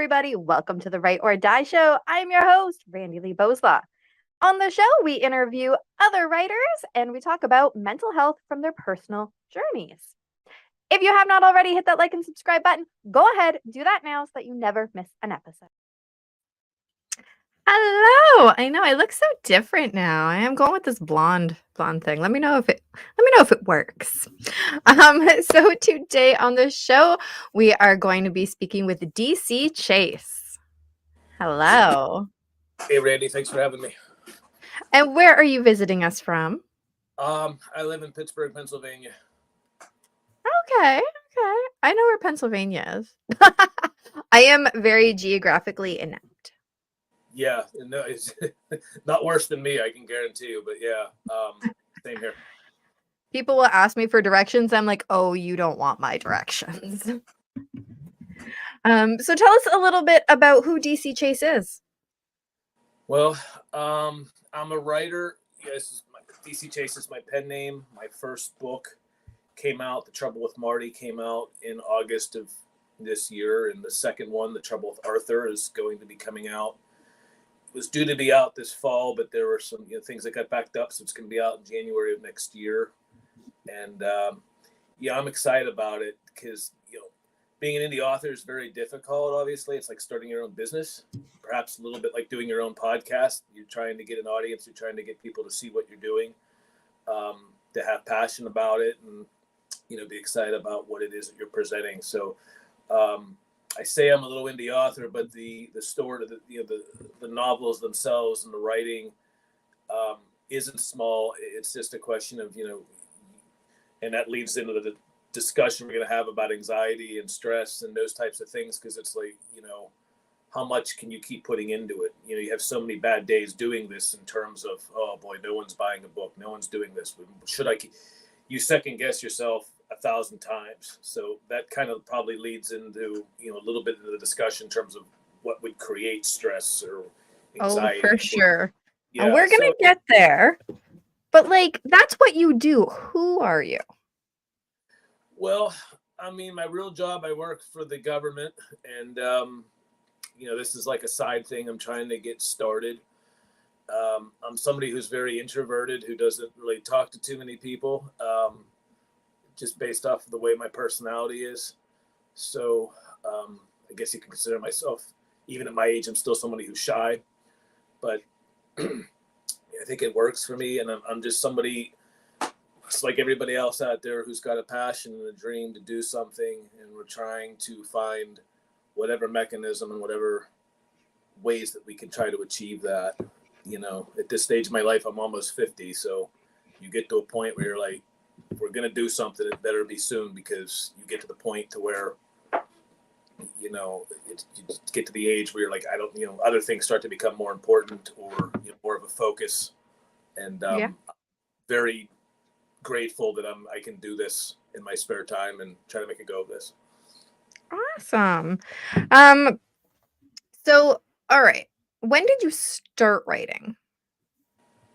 everybody. Welcome to the Write or Die Show. I'm your host, Randi-lee. On the show, we interview other writers and we talk about mental health from their personal journeys. If you have not already hit that like and subscribe button, go ahead, do that now so that you never miss an episode. Hello. I know I look so different now. I am going with this blonde thing. Let me know if it works. So today on the show, we are going to be speaking with DC Chase. Hello. Hey, Randy. Thanks for having me. And where are you visiting us from? I live in Pittsburgh, Pennsylvania. Okay. I know where Pennsylvania is. I am very geographically inept. Yeah, no, it's not worse than me, I can guarantee you. But yeah, same here. People will ask me for directions. I'm like, oh, you don't want my directions. So tell us a little bit about who DC Chase is. Well, I'm a writer. Yes, DC Chase is my pen name. My first book came out, The Trouble with Marty, came out in August of this year. And the second one, The Trouble with Arthur, is going to be coming out. It was due to be out this fall, but there were some things that got backed up. So it's going to be out in January of next year. And I'm excited about it because, being an indie author is very difficult. Obviously, it's like starting your own business, perhaps a little bit like doing your own podcast. You're trying to get an audience. You're trying to get people to see what you're doing, to have passion about it, and be excited about what it is that you're presenting. So I say I'm a little indie author, but the story, the novels themselves and the writing isn't small. It's just a question of and that leads into the discussion we're going to have about anxiety and stress and those types of things, because it's like, how much can you keep putting into it? You have so many bad days doing this in terms of, oh boy, no one's buying a book, no one's doing this. Should I keep? You second guess yourself 1,000 times. So that kind of probably leads into, a little bit of the discussion in terms of what would create stress or anxiety. Oh, for sure. Yeah, and we're going to get there. But that's what you do. Who are you? Well, I mean, my real job, I work for the government, and, this is like a side thing I'm trying to get started. I'm somebody who's very introverted, who doesn't really talk to too many people, just based off of the way my personality is. So I guess you can consider myself, even at my age, I'm still somebody who's shy, but I think it works for me. And I'm just somebody, it's like everybody else out there who's got a passion and a dream to do something. And we're trying to find whatever mechanism and whatever ways that we can try to achieve that. At this stage of my life, I'm almost 50. So you get to a point where you're like, if we're going to do something, it better be soon, because you get to the point to where, you get to the age where you're like, I don't, other things start to become more important, or more of a focus. And I'm very grateful that I can do this in my spare time and try to make a go of this. Awesome. So, all right. When did you start writing?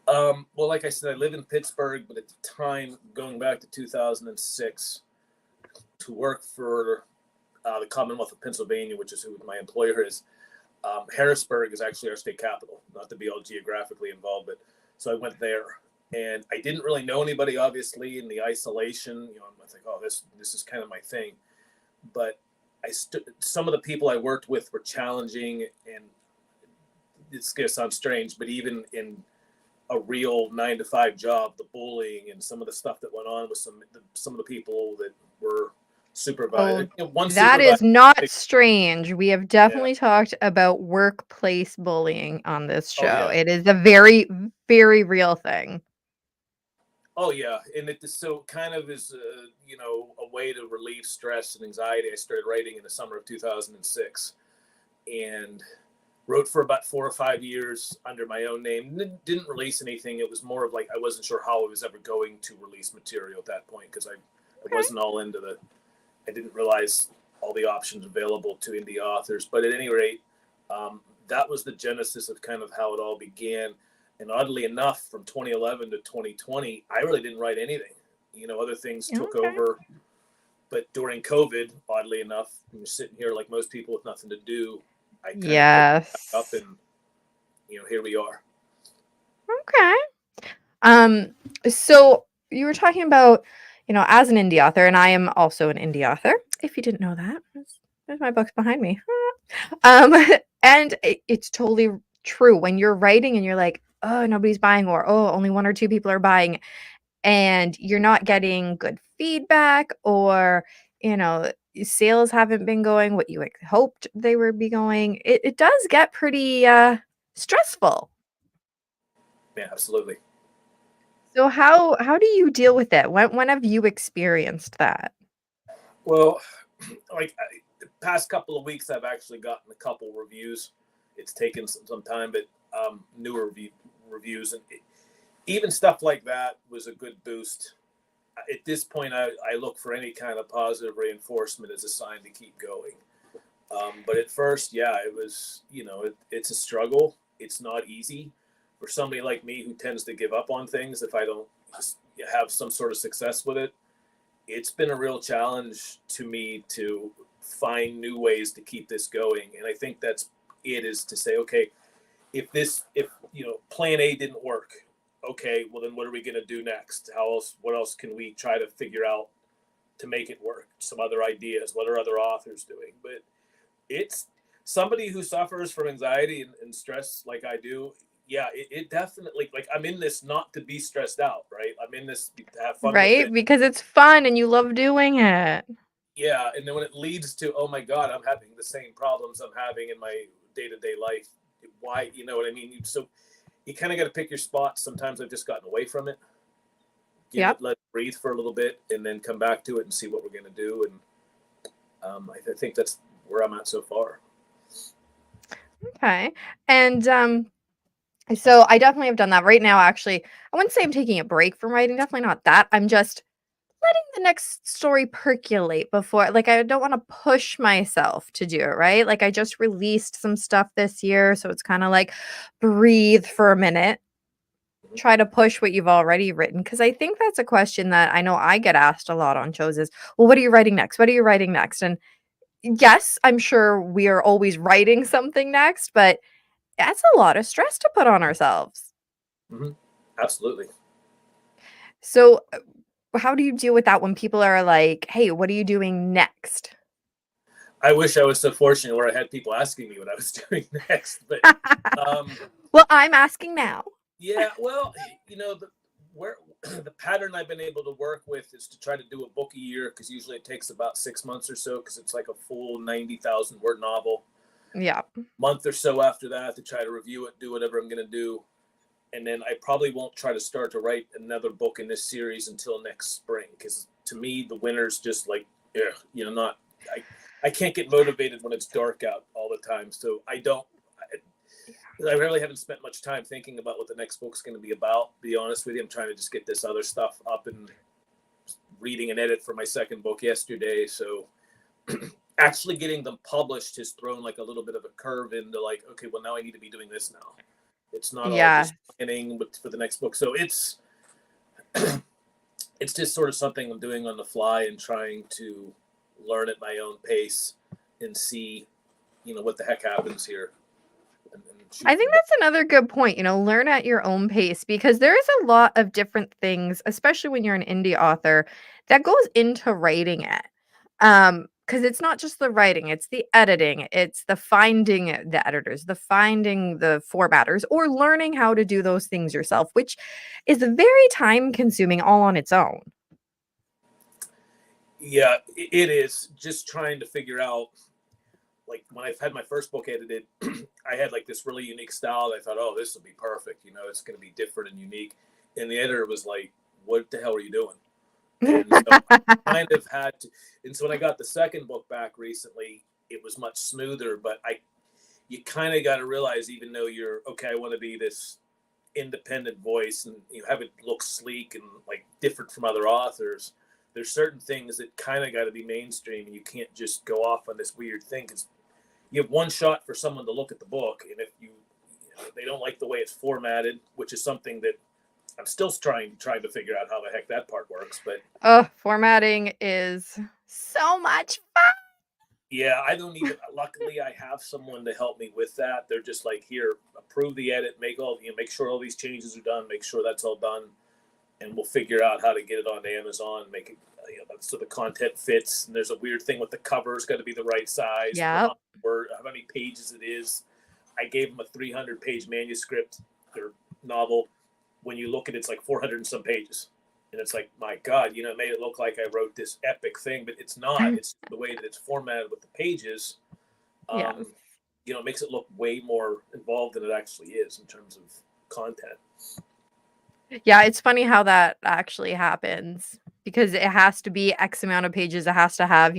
Well, like I said, I live in Pittsburgh, but at the time, going back to 2006, to work for the Commonwealth of Pennsylvania, which is who my employer is, Harrisburg is actually our state capital, not to be all geographically involved, but so I went there, and I didn't really know anybody, obviously, in the isolation. I'm like, oh, this is kind of my thing. But some of the people I worked with were challenging, and it's going to sound strange, but even in a real 9-to-5 job, the bullying and some of the stuff that went on with some of the people that were supervised. That is not strange. We have definitely talked about workplace bullying on this show. Oh, yeah. It is a very, very real thing. Oh yeah, and it so kind of is a way to relieve stress and anxiety. I started writing in the summer of 2006, and wrote for about 4 or 5 years under my own name. Didn't release anything. It was more of like I wasn't sure how I was ever going to release material at that point, because I wasn't all into I didn't realize all the options available to indie authors. But at any rate, that was the genesis of kind of how it all began. And oddly enough, from 2011 to 2020, I really didn't write anything. Other things took over. But during COVID, oddly enough, I'm sitting here like most people with nothing to do. I kind of picked it back up, Yes. and here we are. Okay. So you were talking about, as an indie author, and I am also an indie author. If you didn't know that, there's my books behind me. Um, and it's totally true when you're writing and you're like, oh, nobody's buying, or oh, only one or two people are buying, and you're not getting good feedback, or sales haven't been going what you hoped they would be going. It does get pretty stressful. Yeah, absolutely. So how do you deal with it? When have you experienced that? Well, the past couple of weeks, I've actually gotten a couple reviews. It's taken some time, but newer reviews, and even stuff like that was a good boost. At this point, I look for any kind of positive reinforcement as a sign to keep going. But at first, yeah, it was, it's a struggle. It's not easy for somebody like me who tends to give up on things if I don't just have some sort of success with it. It's been a real challenge to me to find new ways to keep this going. And I think that's it, is to say, okay, if plan A didn't work, okay, well then what are we going to do next? What else can we try to figure out to make it work? Some other ideas, what are other authors doing? But it's somebody who suffers from anxiety and stress like I do. Yeah, it definitely, like, I'm in this not to be stressed out, right? I'm in this to have fun with Right? it. Because it's fun and you love doing it. Yeah, and then when it leads to, oh my God, I'm having the same problems I'm having in my day-to-day life. Why, you know what I mean? So you kind of got to pick your spots. Sometimes I've just gotten away from it, Yep. let it breathe for a little bit, and then come back to it and see what we're going to do. And I think that's where I'm at so far. Okay. And so I definitely have done that right now. Actually, I wouldn't say I'm taking a break from writing. Definitely not that. I'm just letting the next story percolate before, like, I don't want to push myself to do it, right? Like, I just released some stuff this year, so it's kind of like breathe for a minute, Mhm. try to push what you've already written, because I think that's a question that I know I get asked a lot on shows is, well, what are you writing next? What are you writing next? And yes, I'm sure we are always writing something next, but that's a lot of stress to put on ourselves. Mm-hmm. Absolutely. So, how do you deal with that when people are like, "Hey, what are you doing next?" I wish I was so fortunate where I had people asking me what I was doing next. But um, Well, I'm asking now. yeah, well, where the pattern I've been able to work with is to try to do a book a year, because usually it takes about 6 months or so, because it's like a full 90,000 word novel. Yeah. Month or so after that to try to review it, do whatever I'm going to do, and then I probably won't try to start to write another book in this series until next spring, because to me the winter's just like, not. I can't get motivated when it's dark out all the time, so I really haven't spent much time thinking about what the next book's going to be about. To be honest with you, I'm trying to just get this other stuff up, and reading an edit for my second book yesterday. So actually getting them published has thrown like a little bit of a curve into, like, okay, well now I need to be doing this now. It's not all Yeah. just planning but for the next book. So it's just sort of something I'm doing on the fly and trying to learn at my own pace and see, what the heck happens here. And I think that's another good point, learn at your own pace, because there is a lot of different things, especially when you're an indie author, that goes into writing it. Because it's not just the writing, it's the editing, it's the finding the editors, the finding the formatters, or learning how to do those things yourself, which is very time consuming all on its own. Yeah, it is just trying to figure out, like, when I've had my first book edited, I had like this really unique style. I thought, oh, this will be perfect. It's going to be different and unique. And the editor was like, what the hell are you doing? And so I kind of had to. And so when I got the second book back recently, it was much smoother. But you kind of got to realize, even though you're okay, I want to be this independent voice and you have it look sleek and like different from other authors. There's certain things that kind of got to be mainstream, and you can't just go off on this weird thing, because you have one shot for someone to look at the book, and if they don't like the way it's formatted, which is something that I'm still trying to figure out how the heck that part works. But Formatting is so much fun. Yeah, I don't even. Luckily, I have someone to help me with that. They're just like, here, approve the edit, make sure all these changes are done, make sure that's all done, and we'll figure out how to get it onto Amazon, make it so the content fits. And there's a weird thing with the cover; it's got to be the right size for Yep. how many pages it is. I gave them a 300-page manuscript or novel. When you look at it, it's like 400 and some pages. And it's like, my God, it made it look like I wrote this epic thing, but it's not. It's the way that it's formatted with the pages. Yeah. It makes it look way more involved than it actually is in terms of content. Yeah, it's funny how that actually happens because it has to be X amount of pages. It has to have,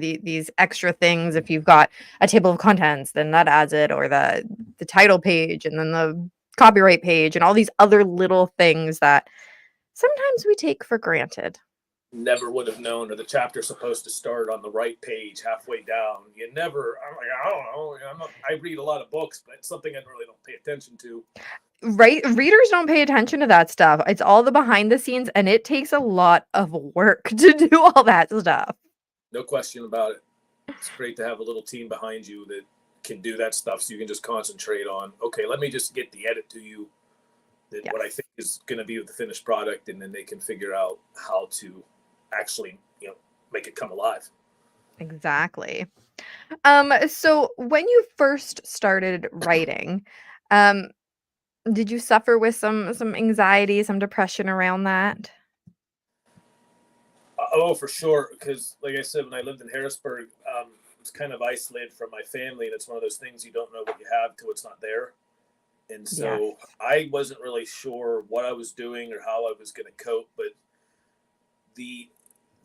these extra things. If you've got a table of contents, then that adds it, or the title page, and then the copyright page, and all these other little things that sometimes we take for granted. Never would have known, or the chapter's supposed to start on the right page halfway down. I'm like, I don't know. I read a lot of books, but it's something I really don't pay attention to. Right? Readers don't pay attention to that stuff. It's all the behind the scenes, and it takes a lot of work to do all that stuff. No question about it. It's great to have a little team behind you that can do that stuff, so you can just concentrate on, okay, let me just get the edit to you, what I think is going to be the finished product, and then they can figure out how to actually, make it come alive. Exactly. So when you first started writing, did you suffer with some anxiety, some depression around that? Oh, for sure. Because, like I said, when I lived in Harrisburg, it's kind of isolated from my family, and it's one of those things you don't know what you have till it's not there. And so I wasn't really sure what I was doing or how I was going to cope, but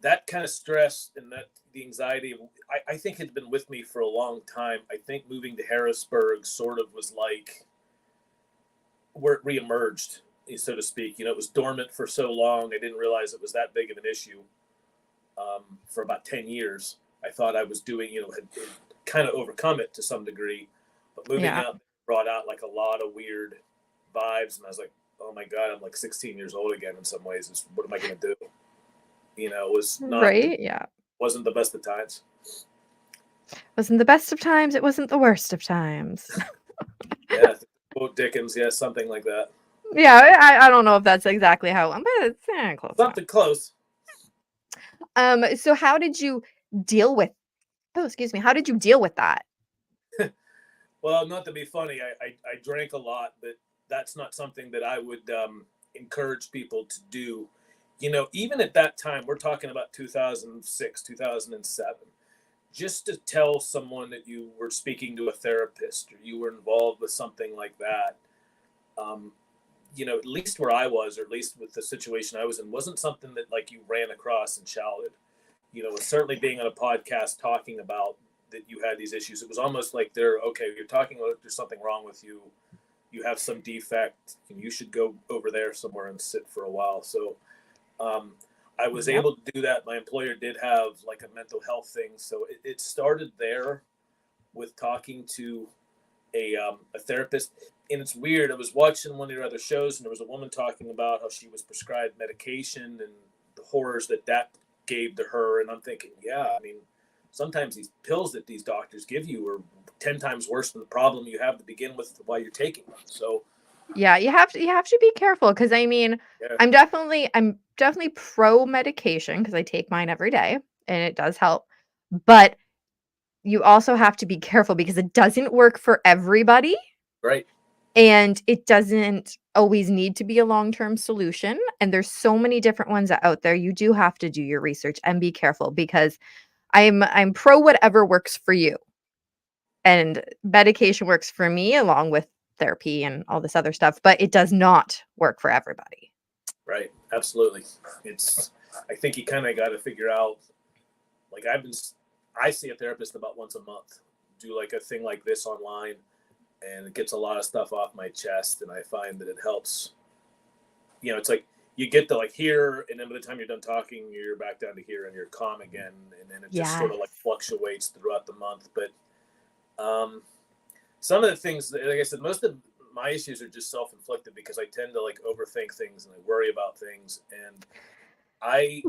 that kind of stress and the anxiety, I think had been with me for a long time. I think moving to Harrisburg sort of was like where it reemerged, so to speak. It was dormant for so long. I didn't realize it was that big of an issue. For about 10 years, I thought I was doing, had kind of overcome it to some degree, but moving out brought out like a lot of weird vibes. And I was like, oh my God, I'm like 16 years old again in some ways. What am I going to do? It was not, Right? Yeah. Wasn't the best of times. Wasn't the best of times. It wasn't the worst of times. Yeah. Quote Dickens. Yeah. Something like that. Yeah. I don't know if that's exactly how, but it's close. Something close. So how did you deal with, how did you deal with that? Well, not to be funny, I drank a lot, but that's not something that I would encourage people to do. Even at that time, we're talking about 2006, 2007, just to tell someone that you were speaking to a therapist or you were involved with something like that, at least where I was, or at least with the situation I was in, wasn't something that like you ran across and shouted. Certainly being on a podcast talking about that you had these issues, it was almost like you're talking about there's something wrong with you, you have some defect, and you should go over there somewhere and sit for a while. So I was able to do that. My employer did have like a mental health thing, so it started there with talking to a therapist. And it's weird, I was watching one of your other shows, and there was a woman talking about how she was prescribed medication and the horrors that gave to her. And I'm thinking, sometimes these pills that these doctors give you are 10 times worse than the problem you have to begin with while you're taking them. So yeah, you have to be careful, because I'm definitely pro medication because I take mine every day and it does help. But you also have to be careful because it doesn't work for everybody. Right. And it doesn't always need to be a long-term solution. And there's so many different ones out there. You do have to do your research and be careful, because I'm pro whatever works for you. And medication works for me along with therapy and all this other stuff, but it does not work for everybody. Right. Absolutely. I think you kind of got to figure out, like I see a therapist about once a month, do like a thing like this online, and it gets a lot of stuff off my chest. And I find that it helps, it's like you get to like here, and then by the time you're done talking, you're back down to here and you're calm again. And then it just sort of like fluctuates throughout the month. But some of the things, like I said, most of my issues are just self-inflicted because I tend to like overthink things and I worry about things. And I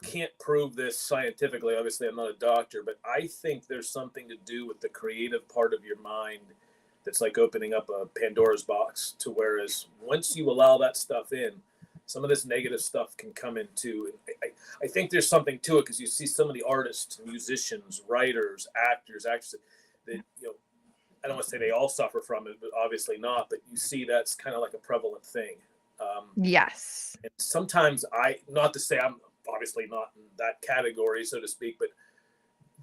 can't prove this scientifically. Obviously, I'm not a doctor, but I think there's something to do with the creative part of your mind that's like opening up a Pandora's box. To whereas once you allow that stuff in, some of this negative stuff can come in too. And I think there's something to it because you see some of the artists, musicians, writers, actors, actresses that, I don't want to say they all suffer from it, but obviously not. But you see that's kind of like a prevalent thing. Yes. And sometimes not to say I'm obviously not in that category, so to speak, but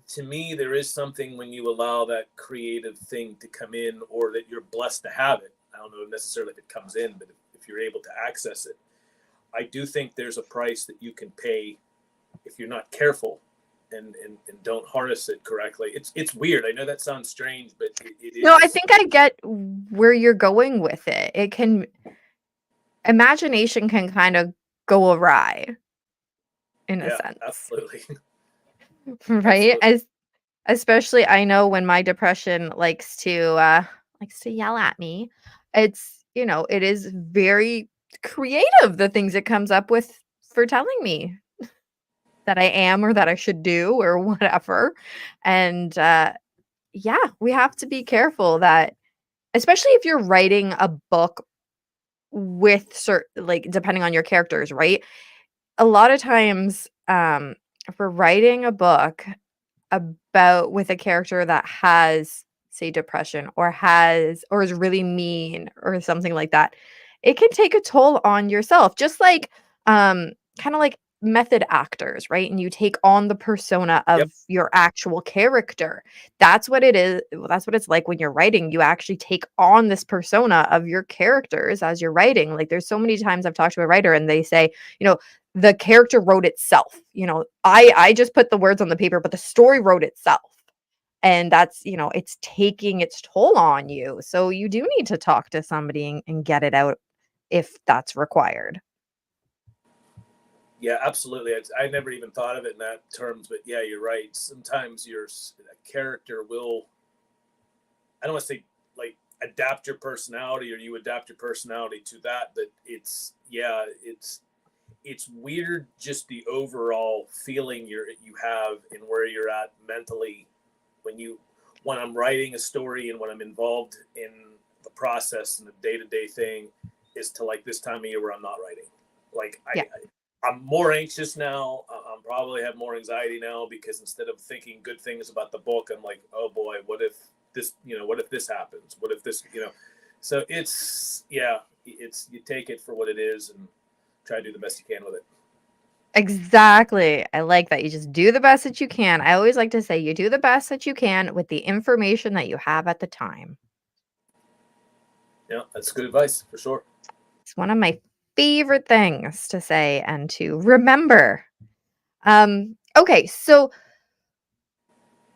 to me, there is something when you allow that creative thing to come in, or that you're blessed to have it. I don't know necessarily if it comes in, but if you're able to access it, I do think there's a price that you can pay if you're not careful and don't harness it correctly. It's weird. I know that sounds strange, but it is. No, I think I get where you're going with it. Imagination can kind of go awry in a sense. Absolutely. Right? Absolutely. Especially I know when my depression likes to yell at me. It is very creative, the things it comes up with for telling me that I am or that I should do or whatever. And yeah, we have to be careful that, especially if you're writing a book with certain, like, depending on your characters, right? A lot of times, for writing a book about with a character that has, say, depression or is really mean or something like that, it can take a toll on yourself. Just like, kind of like method actors, right? And you take on the persona Yep. of your actual character. That's what it is. That's what it's like when you're writing. You actually take on this persona of your characters as you're writing. Like, there's so many times I've talked to a writer and they say, the character wrote itself. I just put the words on the paper, but the story wrote itself. And that's, it's taking its toll on you. So you do need to talk to somebody and get it out if that's required. Yeah, absolutely. I never even thought of it in that terms, but yeah, you're right. Sometimes your character will, I don't want to say like adapt your personality or you adapt your personality to that, but it's weird just the overall feeling you have and where you're at mentally when I'm writing a story and when I'm involved in the process and the day-to-day thing is to like this time of year where I'm not writing. Like I'm more anxious now. I'm probably have more anxiety now because instead of thinking good things about the book, I'm like, oh boy, what if this happens? What if this, so it's you take it for what it is and try to do the best you can with it. Exactly. I like that. You just do the best that you can. I always like to say you do the best that you can with the information that you have at the time. Yeah, that's good advice for sure. It's one of my favorite things to say and to remember. Okay, so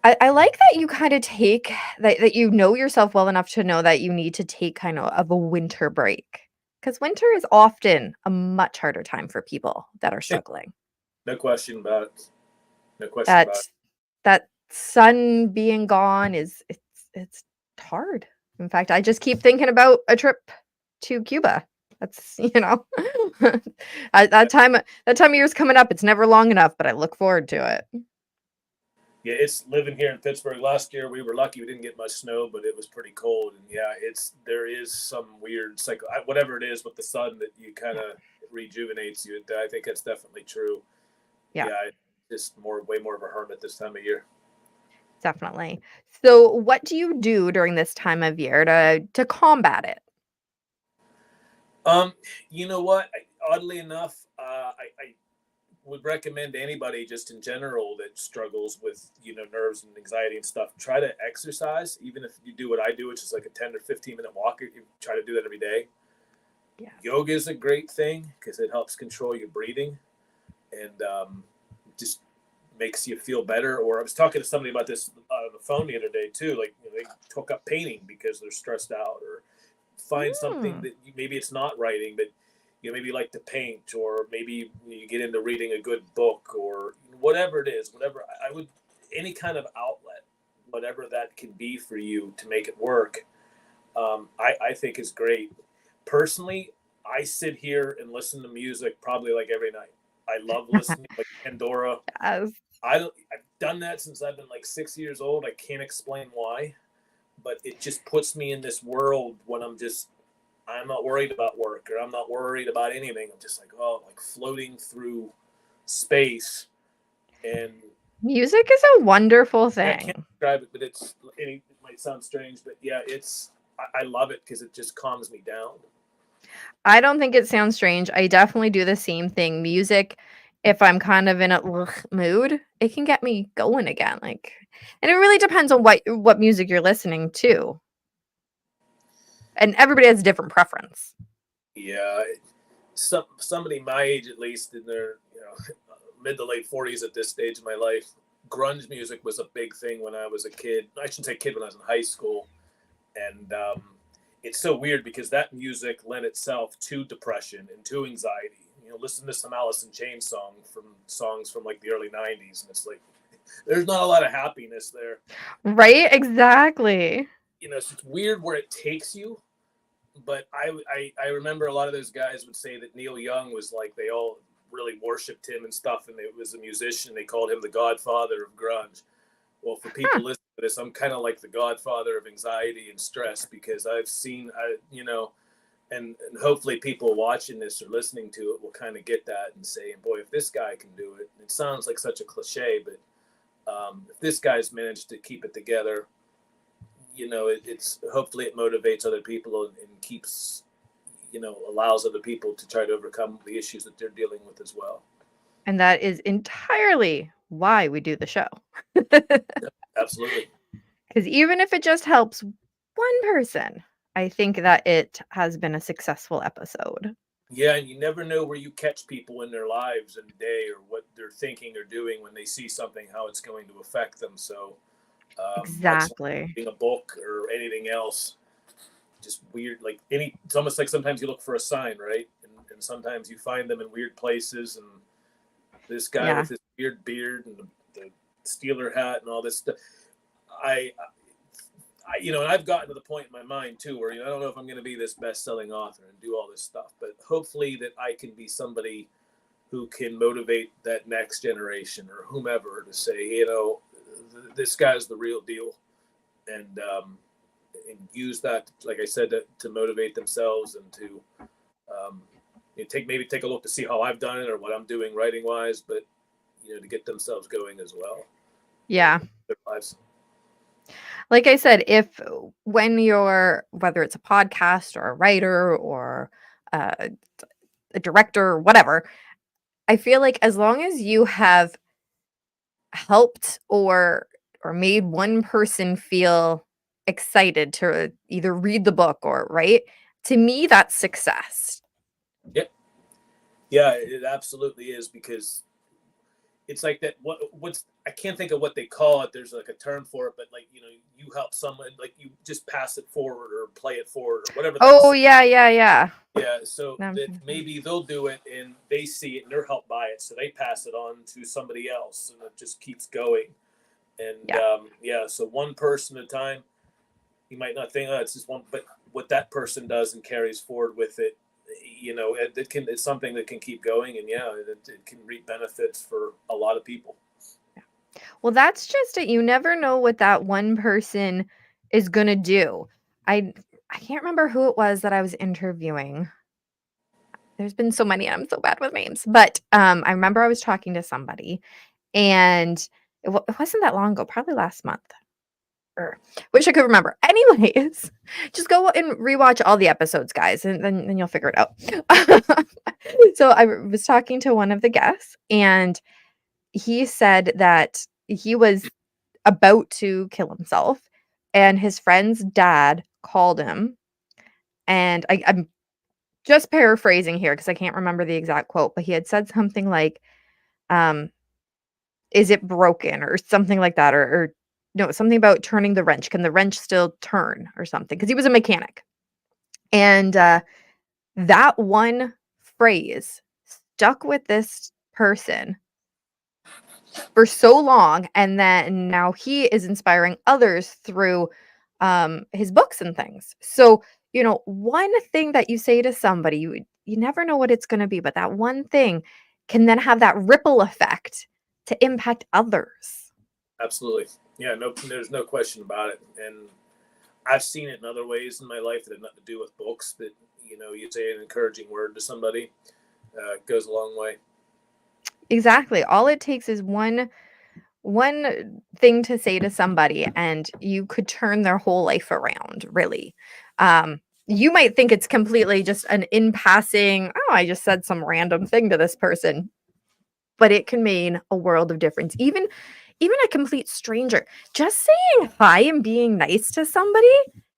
I like that you kind of take that you know yourself well enough to know that you need to take kind of a winter break. Because winter is often a much harder time for people that are struggling. No question about it. No question That about it. that sun being gone it's hard. In fact, I just keep thinking about a trip to Cuba. That's, that time of year is coming up. It's never long enough, but I look forward to it. Yeah, it's living here in Pittsburgh. Last year we were lucky; we didn't get much snow, but it was pretty cold. And yeah, there is some weird cycle, whatever it is with the sun that you kind of rejuvenates you. I think that's definitely true. Yeah, just way more of a hermit this time of year. definitely. So, what do you do during this time of year to combat it? You know what? Oddly enough, I would recommend anybody just in general that struggles with nerves and anxiety and stuff, try to exercise. Even if you do what I do, which is like a 10 or 15-minute walk, you try to do that every day. Yeah, yoga is a great thing because it helps control your breathing and just makes you feel better. Or I was talking to somebody about this on the phone the other day too, like they took up painting because they're stressed out, or find something that maybe it's not writing, but maybe like to paint, or maybe you get into reading a good book, or whatever it is, whatever I would, any kind of outlet, whatever that can be for you to make it work. I think is great. Personally, I sit here and listen to music probably like every night. I love listening, like Pandora. Yes. I've done that since I've been like 6 years old. I can't explain why, but it just puts me in this world when I'm not worried about work or I'm not worried about anything. I'm just like, oh, like floating through space. And Music is a wonderful I can't thing. describe it, but it might sound strange, but yeah, I love it because it just calms me down. I don't think it sounds strange. I definitely do the same thing. Music, if I'm kind of in a mood, it can get me going again. Like, and it really depends on what music you're listening to. And everybody has a different preference. Yeah, somebody my age, at least in their mid to late 40s at this stage of my life, grunge music was a big thing when I was a kid. I shouldn't say kid, when I was in high school. And it's so weird because that music lent itself to depression and to anxiety. Listen to some Alice in Chains songs from like the early 90s, and it's like there's not a lot of happiness there. Right? Exactly. It's weird where it takes you. But I remember a lot of those guys would say that Neil Young was like, they all really worshipped him and stuff, and it was a musician. They called him the godfather of grunge. Well, for people listening to this, I'm kind of like the godfather of anxiety and stress, because I've seen, and hopefully people watching this or listening to it will kind of get that and say, boy, if this guy can do it, it sounds like such a cliche, but if this guy's managed to keep it together, it's hopefully it motivates other people and keeps, allows other people to try to overcome the issues that they're dealing with as well. And that is entirely why we do the show. Absolutely. Because even if it just helps one person, I think that it has been a successful episode. Yeah, and you never know where you catch people in their lives and day, or what they're thinking or doing when they see something, how it's going to affect them. So Exactly. like reading a book or anything else, just weird, like it's almost like sometimes you look for a sign, right? And sometimes you find them in weird places, and this guy with his weird beard and the Steeler hat and all this stuff. And I've gotten to the point in my mind too where I don't know if I'm going to be this best-selling author and do all this stuff, but hopefully that I can be somebody who can motivate that next generation or whomever to say, this guy's the real deal, and use that, like I said, to motivate themselves and to take a look to see how I've done it or what I'm doing writing wise, but to get themselves going as well. Yeah. Their lives. Like I said, when you're, whether it's a podcast or a writer or a director or whatever, I feel like as long as you have helped or made one person feel excited to either read the book or write, to me, that's success. Yep. Yeah, it absolutely is, because it's like that. What's I can't think of what they call it. There's like a term for it, but like you help someone, like you just pass it forward or play it forward or whatever. Oh yeah. Yeah. So that maybe they'll do it and they see it and they're helped by it, so they pass it on to somebody else, and it just keeps going. And so one person at a time. You might not think, it's just one, but what that person does and carries forward with it, it's something that can keep going, and it can reap benefits for a lot of people. Well, that's just it. You never know what that one person is gonna do. I can't remember who it was that I was interviewing. There's been so many, and I'm so bad with names. But I remember I was talking to somebody, and it wasn't that long ago, probably last month. Wish I could remember. Anyways, just go and rewatch all the episodes, guys, and then you'll figure it out. So I was talking to one of the guests, and he said that he was about to kill himself, and his friend's dad called him, and I'm just paraphrasing here because I can't remember the exact quote, but he had said something like, "Is it broken?" or something like that, or no, something about turning the wrench. Can the wrench still turn or something? Because he was a mechanic. And that one phrase stuck with this person for so long. And then now he is inspiring others through his books and things. So, one thing that you say to somebody, you never know what it's going to be, but that one thing can then have that ripple effect to impact others. Absolutely. Yeah, no, there's no question about it. And I've seen it in other ways in my life that have nothing to do with books, but you say an encouraging word to somebody, goes a long way. Exactly. All it takes is one thing to say to somebody, and you could turn their whole life around, really. You might think it's completely just an in passing, oh, I just said some random thing to this person, but it can mean a world of difference. Even a complete stranger, just saying hi and being nice to somebody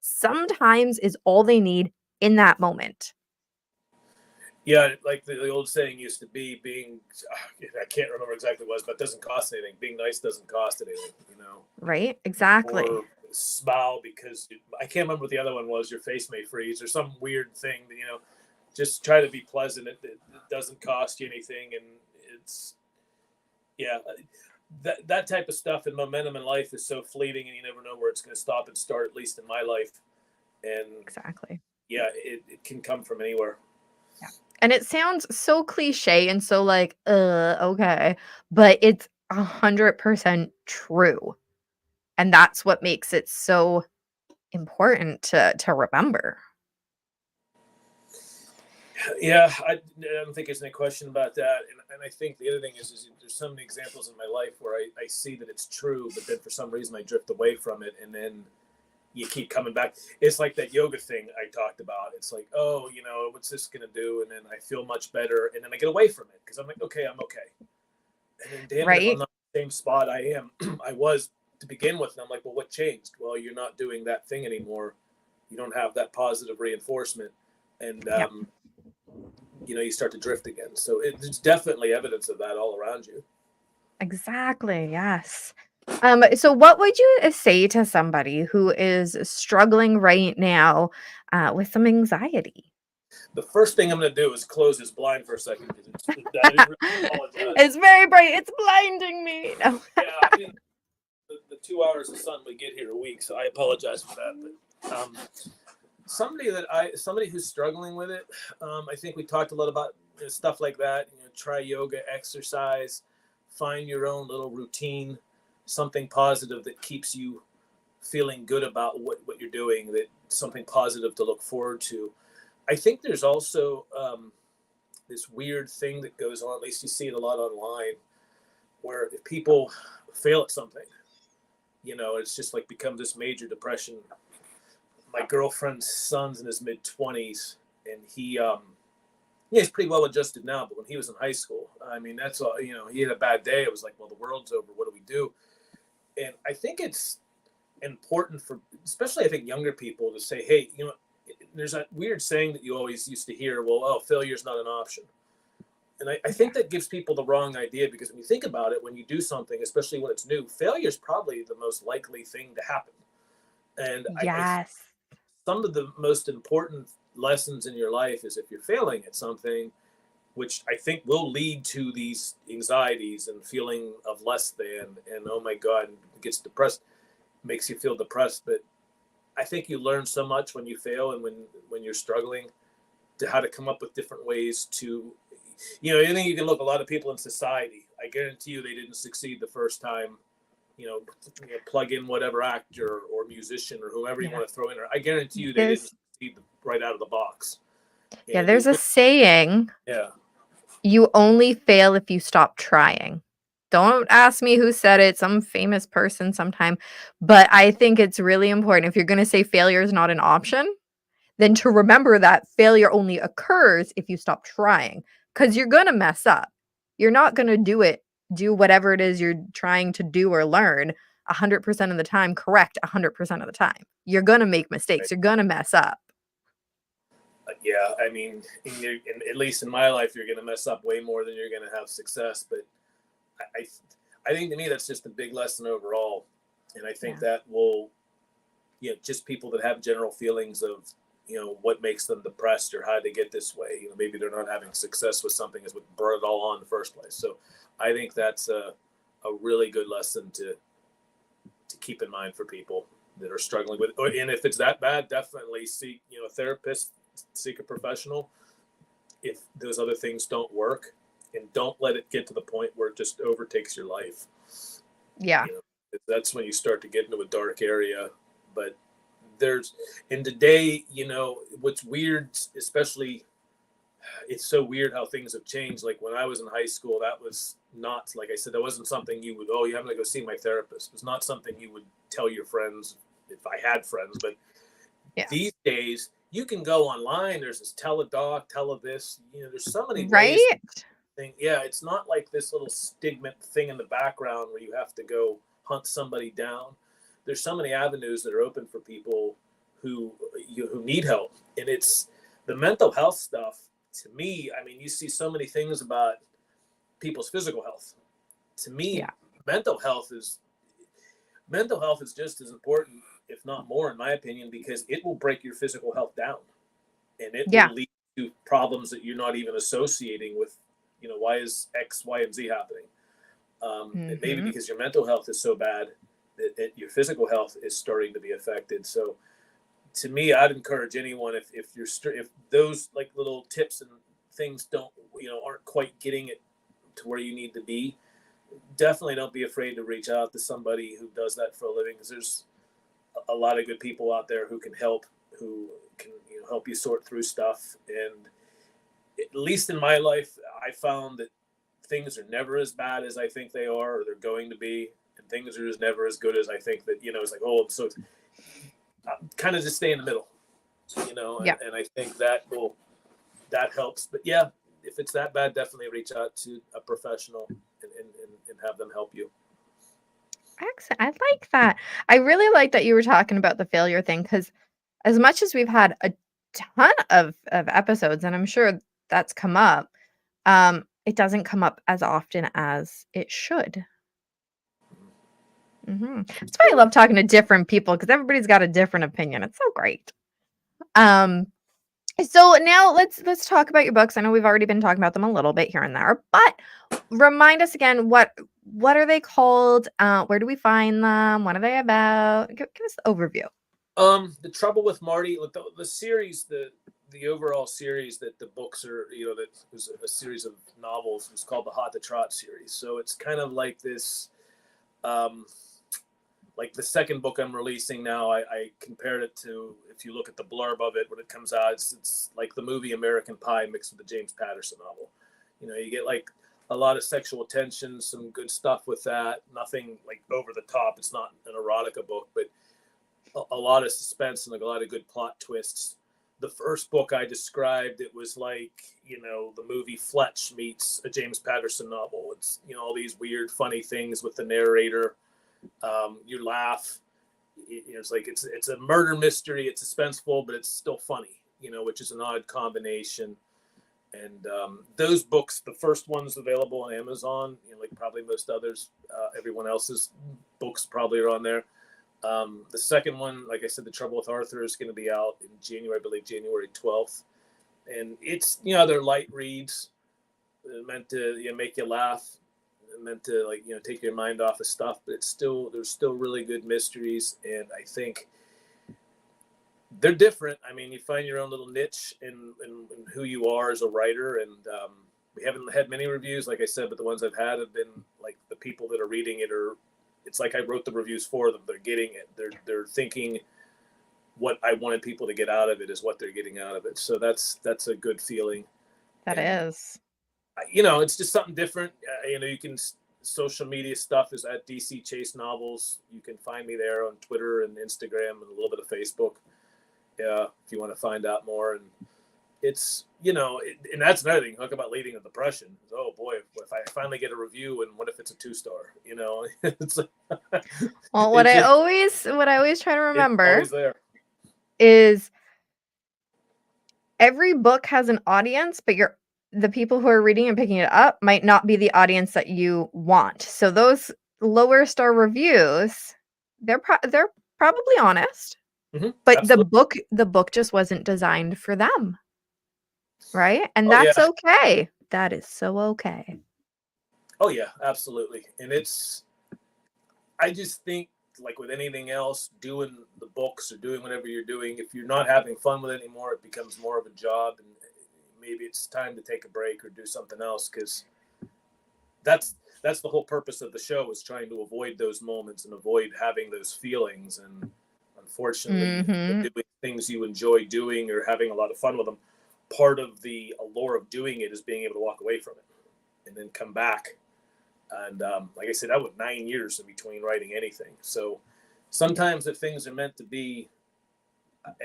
sometimes is all they need in that moment. Yeah, like the old saying used to be, I can't remember exactly what it was, but it doesn't cost anything. Being nice doesn't cost anything, Right? Exactly. or smile because I can't remember what the other one was. Your face may freeze or some weird thing that, just try to be pleasant. It doesn't cost you anything. And it's, yeah, that type of stuff and momentum in life is so fleeting, and you never know where it's going to stop and start, at least in my life. And Exactly. yeah, it can come from anywhere. Yeah. And it sounds so cliche and so like, okay, but it's 100% true. And that's what makes it so important to remember. Yeah, I don't think there's any question about that. And I think the other thing is there's so many examples in my life where I see that it's true, but then for some reason I drift away from it, and then you keep coming back. It's like that yoga thing I talked about. It's like, oh, what's this going to do? And then I feel much better, and then I get away from it because I'm like, okay, I'm okay. And then damn it, if I'm Right? not in the same spot I was to begin with. And I'm like, well, what changed? Well, you're not doing that thing anymore. You don't have that positive reinforcement. And, Yep. you start to drift again. So it's definitely evidence of that all around you. Exactly. Yes. So what would you say to somebody who is struggling right now with some anxiety? The first thing I'm going to do is close this blind for a second because I really apologize. It's very bright. It's blinding me. No. Yeah, I mean, the 2 hours of sun we get here a week, so I apologize for that. But somebody who's struggling with it, I think we talked a lot about stuff like that. Try yoga, exercise, find your own little routine, something positive that keeps you feeling good about what you're doing, that something positive to look forward to. I think there's also this weird thing that goes on, at least you see it a lot online, where if people fail at something, it's just like become this major depression. My girlfriend's son's in his mid-20s, and he's pretty well adjusted now, but when he was in high school, I mean, that's all, he had a bad day. It was like, well, the world's over. What do we do? And I think it's important for, especially I think younger people, to say, hey, there's that weird saying that you always used to hear, well, oh, failure's not an option. And I think that gives people the wrong idea, because when you think about it, when you do something, especially when it's new, failure is probably the most likely thing to happen. And Yes. some of the most important lessons in your life is if you're failing at something, which I think will lead to these anxieties and feeling of less than, and oh my God, it gets depressed, makes you feel depressed. But I think you learn so much when you fail and when you're struggling, to how to come up with different ways to, I think you can look a lot of people in society. I guarantee you they didn't succeed the first time. Plug in whatever actor or musician or whoever you want to throw in there. I guarantee you they didn't succeed right out of the box. Yeah, there's a saying. Yeah. You only fail if you stop trying. Don't ask me who said it, some famous person sometime. But I think it's really important, if you're going to say failure is not an option, then to remember that failure only occurs if you stop trying, because you're going to mess up. You're not going to do whatever it is you're trying to do or learn 100% of the time, correct 100% of the time. You're going to make mistakes. You're going to mess up. Yeah, I mean, at least in my life, you're going to mess up way more than you're going to have success. But I think to me, that's just a big lesson overall. And I think that will, just people that have general feelings of, what makes them depressed or how they get this way. Maybe they're not having success with something is what brought it all on in the first place. So I think that's a really good lesson to keep in mind for people that are struggling with it. And if it's that bad, definitely seek, a therapist, seek a professional. If those other things don't work, and don't let it get to the point where it just overtakes your life. Yeah. You know, that's when you start to get into a dark area. But in today, you know, what's weird, especially, it's so weird how things have changed. Like when I was in high school, that was not, like I said, that wasn't something you would, oh, you have to go see my therapist. It was not something you would tell your friends, if I had friends. But these days, you can go online. There's this teledoc, this. You know, there's so many ways. Right? Yeah, it's not like this little stigma thing in the background where you have to go hunt somebody down. There's so many avenues that are open for people who need help, and it's the mental health stuff. To me, I mean, you see so many things about people's physical health. To me, mental health is just as important, if not more, in my opinion, because it will break your physical health down, and it will lead to problems that you're not even associating with. You know, why is X, Y, and Z happening? And maybe because your mental health is so bad that your physical health is starting to be affected. So, to me, I'd encourage anyone, if those like little tips and things aren't quite getting it to where you need to be, definitely don't be afraid to reach out to somebody who does that for a living, because there's a lot of good people out there who can help help you sort through stuff. And at least in my life, I found that things are never as bad as I think they are, or they're going to be, and things are just never as good as I think that, it's like, oh, so it's kind of just stay in the middle, and I think that helps. But yeah, if it's that bad, definitely reach out to a professional and have them help you. Excellent. I like that. I really like that you were talking about the failure thing, because as much as we've had a ton of episodes, and I'm sure that's come up, it doesn't come up as often as it should. That's why I love talking to different people, because everybody's got a different opinion. It's so great. So now let's talk about your books. I know we've already been talking about them a little bit here and there, but remind us again, what are they called? Where do we find them? What are they about? Give us the overview. The Trouble with Marty, the series, the overall series that the books are, that was a series of novels, was called the Hot to Trot series. So it's kind of like this, like the second book I'm releasing now, I compared it to, if you look at the blurb of it when it comes out, it's like the movie American Pie mixed with the James Patterson novel. You get like a lot of sexual tension, some good stuff with that. Nothing like over the top. It's not an erotica book, but a lot of suspense and a lot of good plot twists. The first book I described, it was like, the movie Fletch meets a James Patterson novel. It's, all these weird, funny things with the narrator. You laugh. It's like it's a murder mystery. It's suspenseful, but it's still funny, which is an odd combination. And those books, the first one's available on Amazon, like probably most others. Everyone else's books probably are on there. The second one, like I said, The Trouble with Arthur, is going to be out in January, I believe January 12th. And it's, they're light reads. They're meant to make you laugh. They're meant to take your mind off of stuff, but there's still really good mysteries. And I think they're different. I mean, you find your own little niche in who you are as a writer. And we haven't had many reviews, like I said, but the ones I've had have been like the people that are reading it it's like I wrote the reviews for them. They're getting it. They're thinking what I wanted people to get out of it is what they're getting out of it. So that's a good feeling. That is. It's just something different. You can, social media stuff is at DC Chase Novels. You can find me there on Twitter and Instagram and a little bit of Facebook. Yeah, if you want to find out more. And it's, and that's another thing. Talk about leading a depression. Oh boy, if I finally get a review, and what if it's a 2-star? It's well, what I always try to remember is is every book has an audience, but the people who are reading and picking it up might not be the audience that you want. So those lower star reviews, they're probably honest, but absolutely. the book just wasn't designed for them. Right? And that's okay. That is so okay. Oh yeah, absolutely. And I just think, like with anything else, doing the books or doing whatever you're doing, if you're not having fun with it anymore, it becomes more of a job, and maybe it's time to take a break or do something else, because that's the whole purpose of the show, is trying to avoid those moments and avoid having those feelings. And unfortunately, doing things you enjoy doing or having a lot of fun with them, part of the allure of doing it is being able to walk away from it and then come back. And like I said, I went 9 years in between writing anything. So sometimes if things are meant to be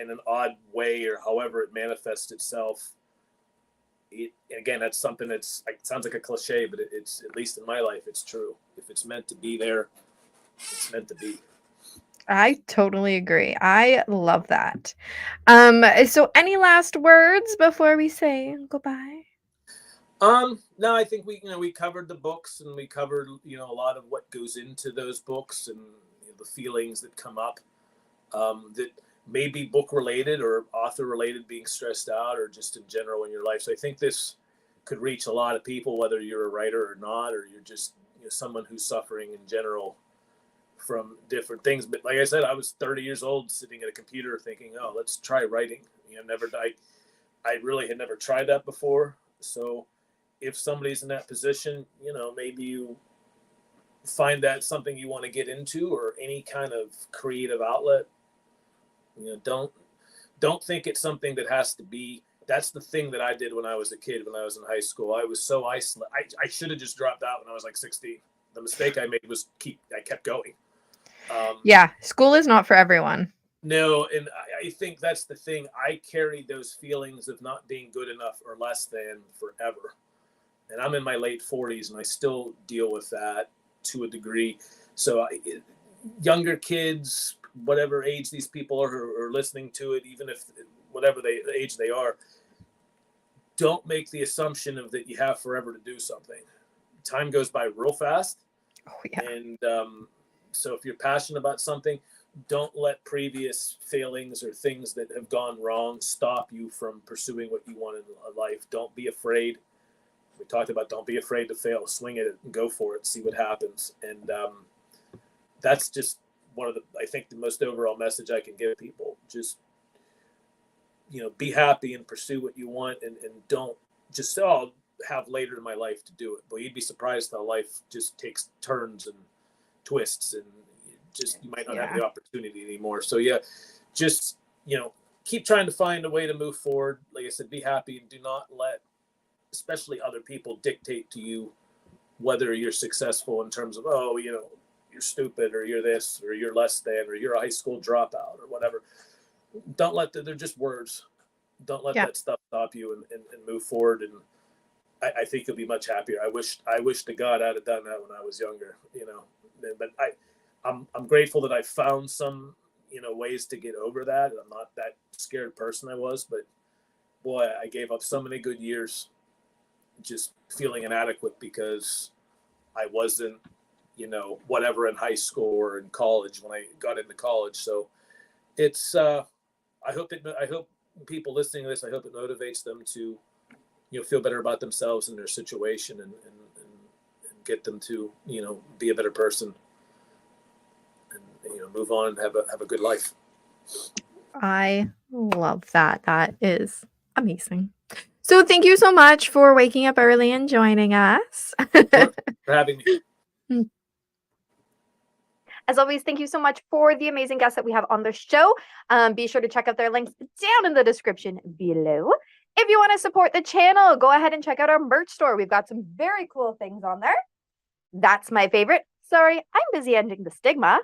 in an odd way, or however it manifests itself, again, that's something that's like, sounds like a cliche, but it's, at least in my life, it's true. If it's meant to be there, it's meant to be. I totally agree. I love that. So any last words before we say goodbye? No, I think we covered the books, and we covered, a lot of what goes into those books, and the feelings that come up, that may be book related or author related, being stressed out, or just in general in your life. So I think this could reach a lot of people, whether you're a writer or not, or you're just someone who's suffering in general from different things. But like I said, I was 30 years old sitting at a computer thinking, oh, let's try writing. I really had never tried that before. So if somebody's in that position, maybe you find that something you want to get into, or any kind of creative outlet. Don't think it's something that has to be. That's the thing that I did when I was a kid, when I was in high school. I was so isolated. I should have just dropped out when I was like 16. The mistake I made was I kept going. Yeah, school is not for everyone. No, and I think that's the thing. I carried those feelings of not being good enough or less than forever. And I'm in my late 40s, and I still deal with that to a degree. So younger kids, whatever age these people are listening to it, even if whatever age they are, don't make the assumption of that you have forever to do something. Time goes by real fast. Oh, yeah. And so if you're passionate about something, don't let previous failings or things that have gone wrong stop you from pursuing what you want in life. Don't be afraid. We talked about, don't be afraid to fail. Swing at it and go for it. See what happens. And that's just one of I think the most overall message I can give people. Just, be happy and pursue what you want, and don't just say, oh, I'll have later in my life to do it. But you'd be surprised how life just takes turns and twists, and you might not have the opportunity anymore. So just, keep trying to find a way to move forward. Like I said, be happy, and do not let, especially other people, dictate to you whether you're successful in terms of, oh, you're stupid, or you're this, or you're less than, or you're a high school dropout, or whatever. Don't let they're just words. Don't let that stuff stop you, and move forward. And I think you'll be much happier. I wish to God I'd have done that when I was younger, but I'm grateful that I found some, ways to get over that. I'm not that scared person I was, but boy, I gave up so many good years just feeling inadequate because I wasn't, whatever in high school or in college when I got into college. So it's, I hope people listening to this, I hope it motivates them to, feel better about themselves and their situation, and get them to, be a better person, and, move on and have a good life. I love that. That is amazing. So thank you so much for waking up early and joining us. For having me. As always, thank you so much for the amazing guests that we have on the show. Be sure to check out their links down in the description below. If you want to support the channel, go ahead and check out our merch store. We've got some very cool things on there. That's my favorite. Sorry, I'm busy ending the stigma.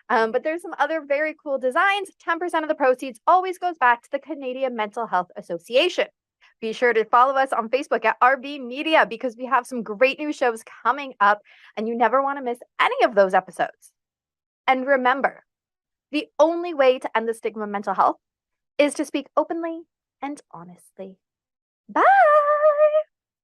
But there's some other very cool designs. 10% of the proceeds always goes back to the Canadian Mental Health Association. Be sure to follow us on Facebook at RB Media, because we have some great new shows coming up, and you never want to miss any of those episodes. And remember, the only way to end the stigma of mental health is to speak openly and honestly. Bye!